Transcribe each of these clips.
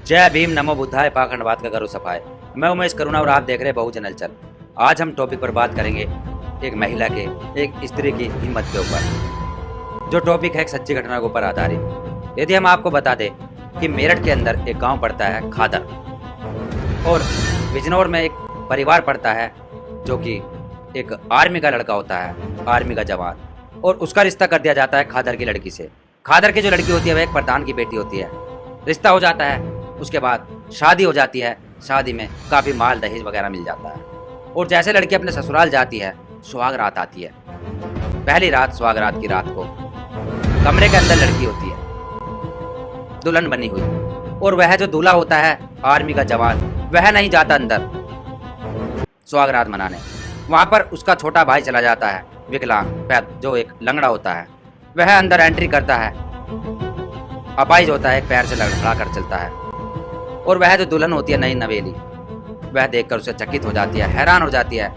जय भीम, नमो बुद्धाय, पाखंडवाद का करो सफाई। मैं उमेश करुणा और आप देख रहे हैं बहुजन हलचल। आज हम टॉपिक पर बात करेंगे एक महिला के, एक स्त्री की हिम्मत के ऊपर। जो टॉपिक है एक सच्ची घटना के ऊपर आधारित। यदि हम आपको बता दें कि मेरठ के अंदर एक गांव पड़ता है खादर, और बिजनौर में एक परिवार पड़ता है जो कि एक आर्मी का लड़का होता है, आर्मी का जवान, और उसका रिश्ता कर दिया जाता है खादर की लड़की से। खादर की जो लड़की होती है वह एक प्रधान की बेटी होती है। रिश्ता हो जाता है, उसके बाद शादी हो जाती है। शादी में काफ़ी माल दहेज वगैरह मिल जाता है, और जैसे लड़की अपने ससुराल जाती है, सुहाग रात आती है। पहली रात, सुहाग रात की रात को कमरे के अंदर लड़की होती है दुल्हन बनी हुई, और वह जो दूल्हा होता है आर्मी का जवान, वह नहीं जाता अंदर सुहाग रात मनाने। वहाँ पर उसका छोटा भाई चला जाता है, विकलांग, जो एक लंगड़ा होता है। वह अंदर एंट्री करता है, अपाहिज होता है, एक पैर से लड़खड़ा कर चलता है। और वह जो दुल्हन होती है नई नवेली, वह देखकर उसे चकित हो जाती है, हैरान हो जाती है।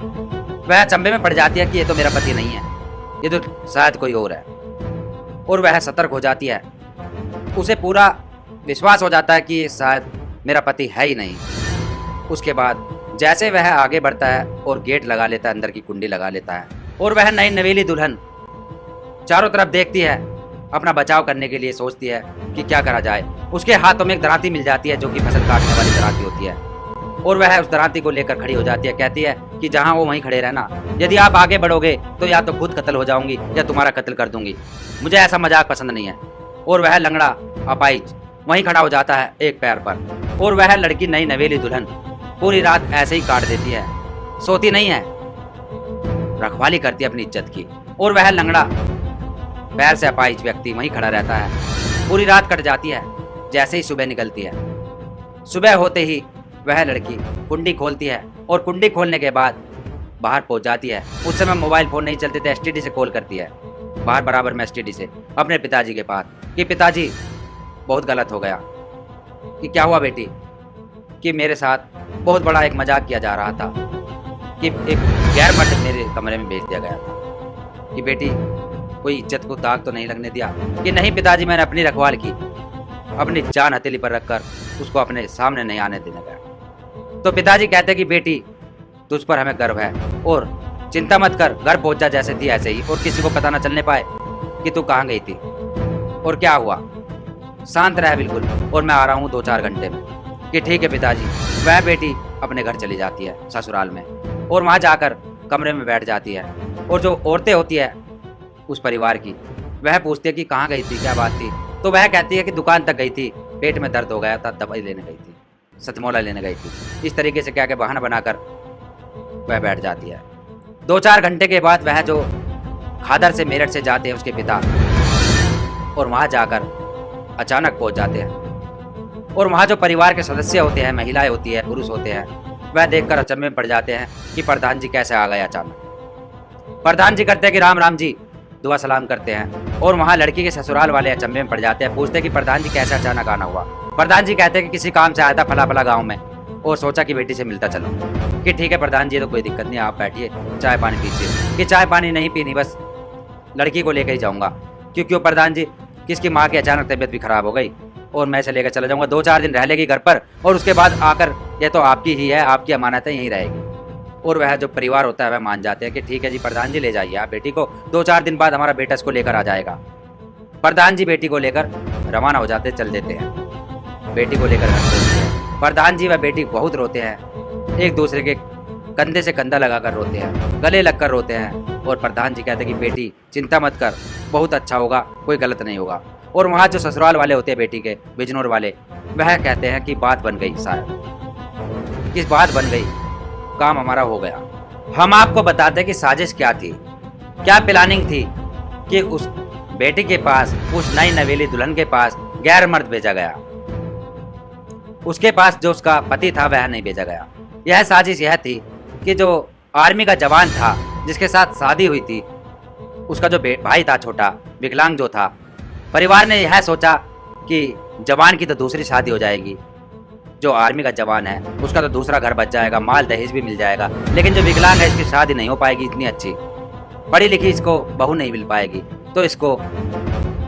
वह चंबे में पड़ जाती है कि ये तो मेरा पति नहीं है, ये तो शायद कोई और है। और वह सतर्क हो जाती है, उसे पूरा विश्वास हो जाता है कि शायद मेरा पति है ही नहीं। उसके बाद जैसे वह आगे बढ़ता है और गेट लगा लेता है, अंदर की कुंडी लगा लेता है, और वह नई नवेली दुल्हन चारों तरफ देखती है, अपना बचाव करने के लिए सोचती है कि क्या करा जाए। उसके हाथों में एक दराती मिल जाती है जो कि फसल काटने वाली दराती होती है, और वह उस दराती को लेकर खड़ी हो जाती है। कहती है कि जहां वो वहीं खड़े रहना, यदि आप आगे बढ़ोगे तो या तो खुद कत्ल हो जाऊंगी या तुम्हारा कत्ल कर दूंगी, मुझे ऐसा मजाक पसंद नहीं है। और वह लंगड़ा अपाहिज वहीं खड़ा हो जाता है एक पैर पर, और वह लड़की नई नवेली दुल्हन पूरी रात ऐसे ही काट देती है, सोती नहीं है, रखवाली करती है अपनी इज्जत की। और वह लंगड़ा पैर से अपाहिज व्यक्ति वहीं खड़ा रहता है। पूरी रात कट जाती है। जैसे ही सुबह निकलती है, सुबह होते ही वह लड़की कुंडी खोलती है, और कुंडी खोलने के बाद बाहर पहुंच जाती है। उस समय मोबाइल फोन नहीं चलते थे, एसटीडी से कॉल करती है, बाहर बराबर में एसटीडी से अपने पिताजी के पास, कि पिताजी बहुत गलत हो गया। कि क्या हुआ बेटी? कि मेरे साथ बहुत बड़ा एक मजाक किया जा रहा था, कि एक गैर मर्द मेरे कमरे में भेज दिया गया था। कि बेटी कोई इज्जत को दाग तो नहीं लगने दिया? कि नहीं पिताजी, मैंने अपनी रखवाल की, अपनी जान हथेली पर रखकर उसको अपने सामने नहीं आने देने गया। तो पिताजी कहते कि बेटी तुझ पर हमें गर्व है, और चिंता मत कर, घर पहुंच जा जैसे थी ऐसे ही, और किसी को पता न चलने पाए कि तू कहाँ गई थी और क्या हुआ। शांत रह बिल्कुल, और मैं आ रहा हूँ 2-4 घंटे में। कि ठीक है पिताजी। वह बेटी अपने घर चली जाती है ससुराल में, और वहाँ जाकर कमरे में बैठ जाती है। और जो औरतें होती है उस परिवार की, वह पूछती है कि कहाँ गई थी, क्या बात थी? तो वह कहती है कि दुकान तक गई थी, पेट में दर्द हो गया था, दवाई लेने गई थी, सतमोला लेने गई थी। इस तरीके से क्या के बहाना बनाकर वह बैठ जाती है। 2-4 घंटे के बाद वह जो खादर से मेरठ से जाते हैं उसके पिता, और वहाँ जाकर अचानक पहुँच जाते हैं। और वहाँ जो परिवार के सदस्य होते हैं, महिलाएं होती है, पुरुष होते हैं, वह देखकर अचंभे में पड़ जाते हैं कि प्रधान जी कैसे आ गए अचानक। प्रधान जी करते हैं कि राम राम जी, दुआ सलाम करते हैं। और वहाँ लड़की के ससुराल वाले अचंभे में पड़ जाते हैं, पूछते हैं कि प्रधान जी कैसे अचानक आना हुआ? प्रधान जी कहते हैं कि किसी काम से आया था फला फला गाँव में, और सोचा कि बेटी से मिलता चलो। कि ठीक है प्रधान जी, तो कोई दिक्कत नहीं, आप बैठिए, चाय पानी पीजिए। कि चाय पानी नहीं पीनी, बस लड़की को लेकर ही जाऊँगा। क्यों प्रधान जी? किसकी माँ की अचानक तबीयत भी खराब हो गई, और मैं इसे लेकर चला जाऊँगा, 2-4 दिन रह लेगी घर पर, और उसके बाद आकर ये तो आपकी ही है, आपकी अमानत है, यहीं रहेगी। और वह जो परिवार होता है वह मान जाते हैं कि ठीक है जी प्रधान जी, ले जाइए आप बेटी को, 2-4 दिन बाद हमारा बेटा इसको लेकर आ जाएगा। प्रधान जी बेटी को लेकर रवाना हो जाते, चल देते हैं, बेटी को लेकर घर पहुंचते हैं। प्रधान जी व बेटी बहुत रोते हैं, एक दूसरे के कंधे से कंधा लगाकर रोते हैं, गले लगकर रोते हैं। और प्रधान जी कहते हैं कि बेटी चिंता मत कर, बहुत अच्छा होगा, कोई गलत नहीं होगा। और वहाँ जो ससुराल वाले होते हैं बेटी के, बिजनौर वाले, वह कहते हैं कि बात बन गई, शायद किस बात बन गई, काम हमारा हो गया। हम आपको बताते हैं कि साजिश क्या थी, क्या प्लानिंग थी, कि उस बेटी के पास, उस नई नवेली दुल्हन के पास गैर मर्द भेजा गया, उसके पास जो उसका पति था वह नहीं भेजा गया। यह साजिश यह थी कि जो आर्मी का जवान था जिसके साथ शादी हुई थी, उसका जो भाई था छोटा, विकलांग जो था, परिवार ने यह सोचा कि जवान की तो दूसरी शादी हो जाएगी, जो आर्मी का जवान है उसका तो दूसरा घर बच जाएगा, माल दहेज भी मिल जाएगा, लेकिन जो विकलांग है इसकी शादी नहीं हो पाएगी इतनी अच्छी, पढ़ी लिखी इसको बहू नहीं मिल पाएगी। तो इसको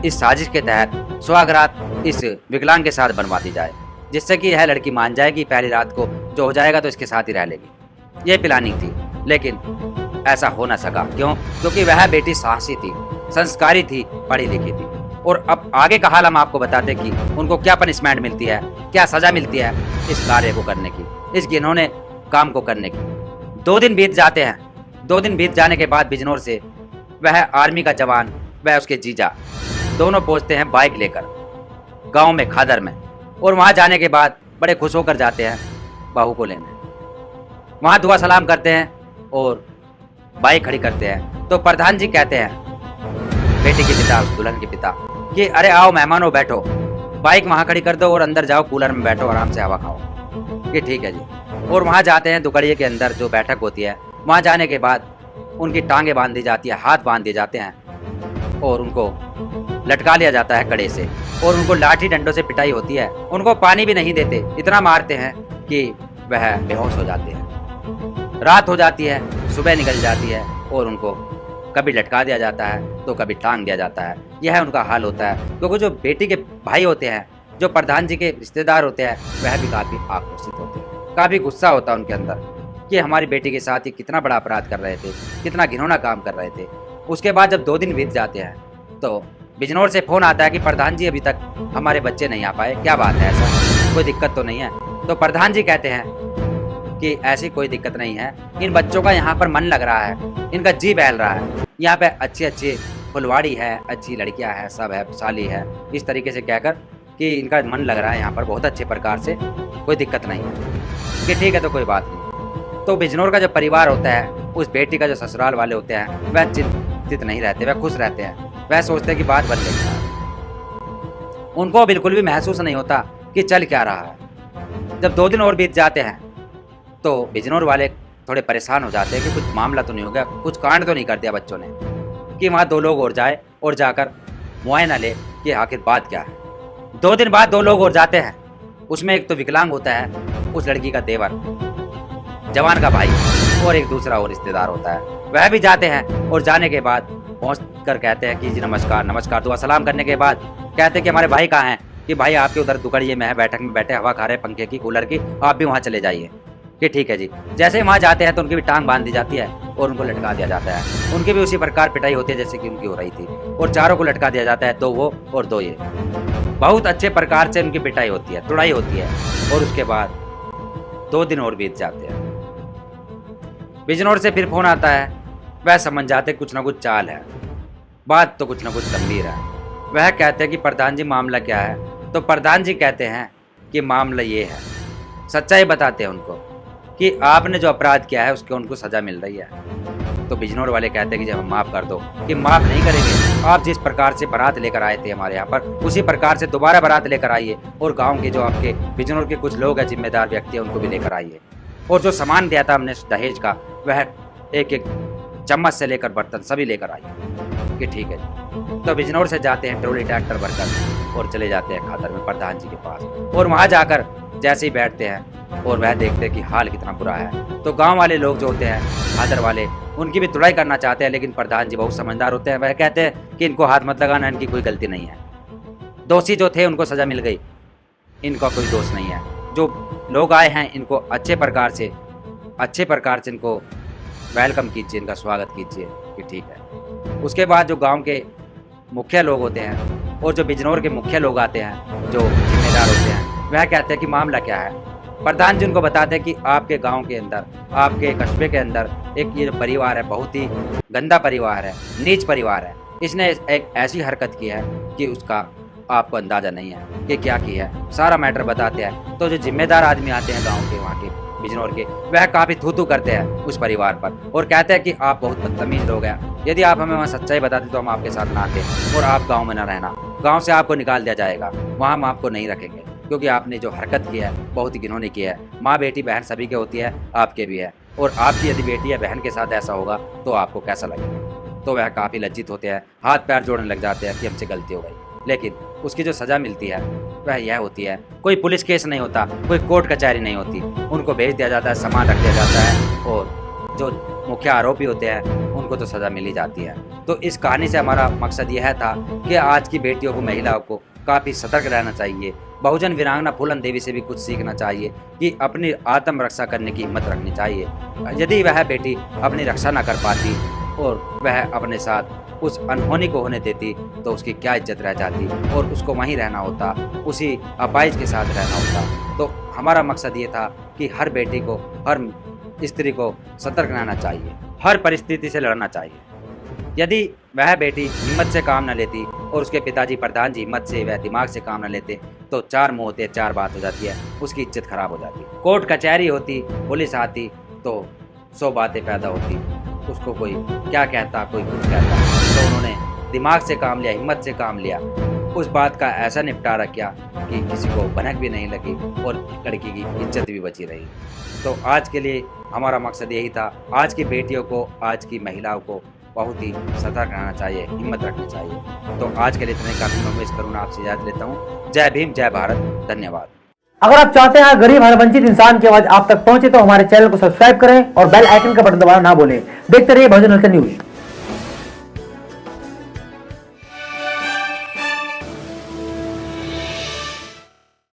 इस साजिश के तहत सुहाग रात इस विकलांग के साथ बनवा दी जाए, जिससे कि यह लड़की मान जाएगी पहली रात को जो हो जाएगा तो इसके साथ ही रह लेगी। ये प्लानिंग थी, लेकिन ऐसा हो ना सका। क्यों? क्योंकि वह बेटी साहसी थी, संस्कारी थी, पढ़ी लिखी थी। और अब आगे का हाल हम आपको बताते कि उनको क्या पनिशमेंट मिलती है, क्या सजा मिलती है इस कार्य को करने की, इस घिनौने काम को करने की। 2 दिन बीत जाते हैं। 2 दिन बीत जाने के बाद बिजनौर से वह आर्मी का जवान वह उसके जीजा दोनों पहुंचते हैं बाइक लेकर गांव में, खादर में। और वहां जाने के बाद बड़े खुश होकर जाते हैं बहू को लेने। वहां दुआ सलाम करते हैं और बाइक खड़ी करते हैं। तो प्रधान जी कहते हैं बेटी के पिता, उस दुल्हन के पिता, कि अरे आओ मेहमानों, बैठो, बाइक वहां खड़ी कर दो और अंदर जाओ, कूलर में बैठो, आराम से हवा खाओ। कि ठीक है जी। और वहां जाते हैं दुकड़िए के अंदर जो बैठक होती है। वहां जाने के बाद उनकी टांगे बांध दी जाती है, हाथ बांध दिए जाते हैं और उनको लटका लिया जाता है कड़े से और उनको लाठी डंडों से पिटाई होती है। उनको पानी भी नहीं देते, इतना मारते हैं कि वह बेहोश हो जाते हैं। रात हो जाती है, सुबह निकल जाती है और उनको कभी लटका दिया जाता है तो कभी टांग दिया जाता है। यह उनका हाल होता है। क्योंकि जो बेटी के भाई होते हैं, जो प्रधान जी के रिश्तेदार होते हैं, वह भी काफ़ी आक्रोशित होते हैं, काफ़ी गुस्सा होता है उनके अंदर कि हमारी बेटी के साथ ये कितना बड़ा अपराध कर रहे थे, कितना घिनौना काम कर रहे थे। उसके बाद जब 2 दिन बीत जाते हैं तो बिजनौर से फ़ोन आता है कि प्रधान जी अभी तक हमारे बच्चे नहीं आ पाए, क्या बात है, ऐसा कोई दिक्कत तो नहीं है? तो प्रधान जी कहते हैं कि ऐसी कोई दिक्कत नहीं है, इन बच्चों का यहाँ पर मन लग रहा है, इनका जी बहल रहा है, यहाँ पे अच्छी अच्छी फुलवाड़ी है, अच्छी लड़कियाँ हैं, सब है, साली है, इस तरीके से कहकर कि इनका मन लग रहा है यहाँ पर बहुत अच्छे प्रकार से, कोई दिक्कत नहीं है। कि ठीक है, तो कोई बात नहीं। तो बिजनौर का जो परिवार होता है, उस बेटी का जो ससुराल वाले होते हैं, वह चिंतित नहीं रहते, वह खुश रहते हैं। वह सोचते हैं कि बात बन गई। उनको बिल्कुल भी महसूस नहीं होता कि चल क्या रहा है। जब 2 दिन और बीत जाते हैं तो बिजनौर वाले थोड़े परेशान हो जाते हैं कि कुछ मामला तो नहीं हो गया, कुछ कांड तो नहीं कर दिया बच्चों ने, कि वहाँ 2 लोग और जाए और जाकर मुआयना ले कि आखिर बात क्या है। 2 दिन बाद 2 लोग और जाते हैं। उसमें एक तो विकलांग होता है, उस लड़की का देवर, जवान का भाई, और एक दूसरा और रिश्तेदार होता है। वह भी जाते हैं और जाने के बाद पहुँच कर कहते हैं कि जी नमस्कार नमस्कार। दुआ सलाम करने के बाद कहते हैं कि हमारे भाई कहाँ हैं? कि भाई आपके उधर दुकड़िए में है, बैठक में बैठे, हवा खा रहे पंखे की, कूलर की, आप भी वहाँ चले जाइए। कि ठीक है जी। जैसे ही वहाँ जाते हैं तो उनकी भी टांग बांध दी जाती है और उनको लटका दिया जाता है। उनकी भी उसी प्रकार पिटाई होती है जैसे कि उनकी हो रही थी, और चारों को लटका दिया जाता है, 2 वो और 2 ये। बहुत अच्छे प्रकार से उनकी पिटाई होती है, तुड़ाई होती है। और उसके बाद 2 दिन और बीत जाते हैं। बिजनौर से फिर फोन आता है। वह समझ जाते कुछ ना कुछ चाल है, बात तो कुछ ना कुछ गंभीर है। वह कहते हैं कि प्रधान जी मामला क्या है? तो प्रधान जी कहते हैं कि मामला ये है, सच्चाई बताते हैं उनको कि आपने जो अपराध किया है उसके उनको सजा मिल रही है। तो बिजनौर वाले कहते हैं कि जब हम माफ़ कर दो, कि माफ़ नहीं करेंगे, आप जिस प्रकार से बारात लेकर आए थे हमारे यहाँ पर, उसी प्रकार से दोबारा बारात लेकर आइए, और गांव के जो आपके बिजनौर के कुछ लोग हैं, जिम्मेदार व्यक्ति हैं, उनको भी लेकर आइए। और जो सामान दिया था हमने दहेज का, वह एक चम्मच से लेकर बर्तन सभी लेकर आइए। कि ठीक है। तो बिजनौर से जाते हैं ट्रोली ट्रैक्टर भरकर और चले जाते हैं खादर में प्रधान जी के पास। और वहाँ जाकर जैसे ही बैठते हैं और वह देखते हैं कि हाल कितना बुरा है, तो गांव वाले लोग जो होते हैं, खादर वाले, उनकी भी तुड़ाई करना चाहते हैं। लेकिन प्रधान जी बहुत समझदार होते हैं। वह कहते हैं कि इनको हाथ मत लगाना, इनकी कोई गलती नहीं है, दोषी जो थे उनको सजा मिल गई, इनका कोई दोष नहीं है। जो लोग आए हैं इनको अच्छे प्रकार से इनको वेलकम कीजिए, इनका स्वागत कीजिए। कि ठीक है। उसके बाद जो गांव के मुखिया लोग होते हैं और जो बिजनौर के मुखिया लोग आते हैं, जो जिम्मेदार होते हैं, वह कहते हैं कि मामला क्या है। प्रधान जी उनको बताते हैं कि आपके गांव के अंदर, आपके कस्बे के अंदर एक ये परिवार है, बहुत ही गंदा परिवार है, नीच परिवार है। इसने एक ऐसी हरकत की है कि उसका आपको अंदाज़ा नहीं है कि क्या की है। सारा मैटर बताते हैं। तो जो जिम्मेदार आदमी आते हैं गाँव के, वहाँ के बिजनौर के, वह काफ़ी थू करते हैं उस परिवार पर और कहते हैं कि आप बहुत बदतमीज लोग हैं, यदि आप हमें वहाँ सच्चाई बताते तो हम आपके साथ ना आते और आप गांव में ना रहना, गांव से आपको निकाल दिया जाएगा, वहाँ हम आपको नहीं रखेंगे, क्योंकि आपने जो हरकत की है बहुत ही घिनौनी की है। माँ बेटी बहन सभी के होती है, आपके भी है, और आपकी यदि बेटी या बहन के साथ ऐसा होगा तो आपको कैसा लगेगा। तो वह काफ़ी लज्जित होते हैं, हाथ पैर जोड़ने लग जाते हैं कि हमसे गलती हो गई। लेकिन उसकी जो सज़ा मिलती है वह यह होती है, कोई पुलिस केस नहीं होता, कोई कोर्ट कचहरी नहीं होती, उनको भेज दिया जाता है, सामान रख दिया जाता है, और जो मुख्य आरोपी होते हैं उनको तो सज़ा मिल ही जाती है। तो इस कहानी से हमारा मकसद यह था कि आज की बेटियों को, महिलाओं को काफ़ी सतर्क रहना चाहिए, बहुजन वीरांगना फूलन देवी से भी कुछ सीखना चाहिए कि अपनी आत्मरक्षा करने की हिम्मत रखनी चाहिए। यदि वह बेटी अपनी रक्षा न कर पाती और वह अपने साथ उस अनहोनी को होने देती तो उसकी क्या इज्जत रह जाती और उसको वहीं रहना होता, उसी अपाइज के साथ रहना होता। तो हमारा मकसद ये था कि हर बेटी को, हर स्त्री को सतर्क रहना चाहिए, हर परिस्थिति से लड़ना चाहिए। यदि वह बेटी हिम्मत से काम न लेती और उसके पिताजी प्रधान जी हिम्मत से व दिमाग से काम न लेते तो चार मुंह होते, चार बात हो जाती है, उसकी इज्जत खराब हो जाती। कोर्ट कचहरी होती, पुलिस आती तो 100 बातें पैदा होती, उसको कोई क्या कहता, कोई कुछ कहता। तो उन्होंने दिमाग से काम लिया, हिम्मत से काम लिया, उस बात का ऐसा निपटारा किया कि किसी को भनक भी नहीं लगी और लड़की की इज्जत भी बची रही। तो आज के लिए हमारा मकसद यही था, आज की बेटियों को, आज की महिलाओं को बहुत ही सतर्क रहना चाहिए, हिम्मत रखनी चाहिए। तो आज के लिए इतने काफी। मैं उम्मीद करूँ आपसे इजाजत लेता हूँ। जय भीम, जय भारत, धन्यवाद। अगर आप चाहते हैं गरीब और वंचित इंसान की आवाज आप तक पहुंचे तो हमारे चैनल को सब्सक्राइब करें और बेल आइकन का बटन दबाना ना भूलें। देखते रहिए बहुजन हलचल न्यूज।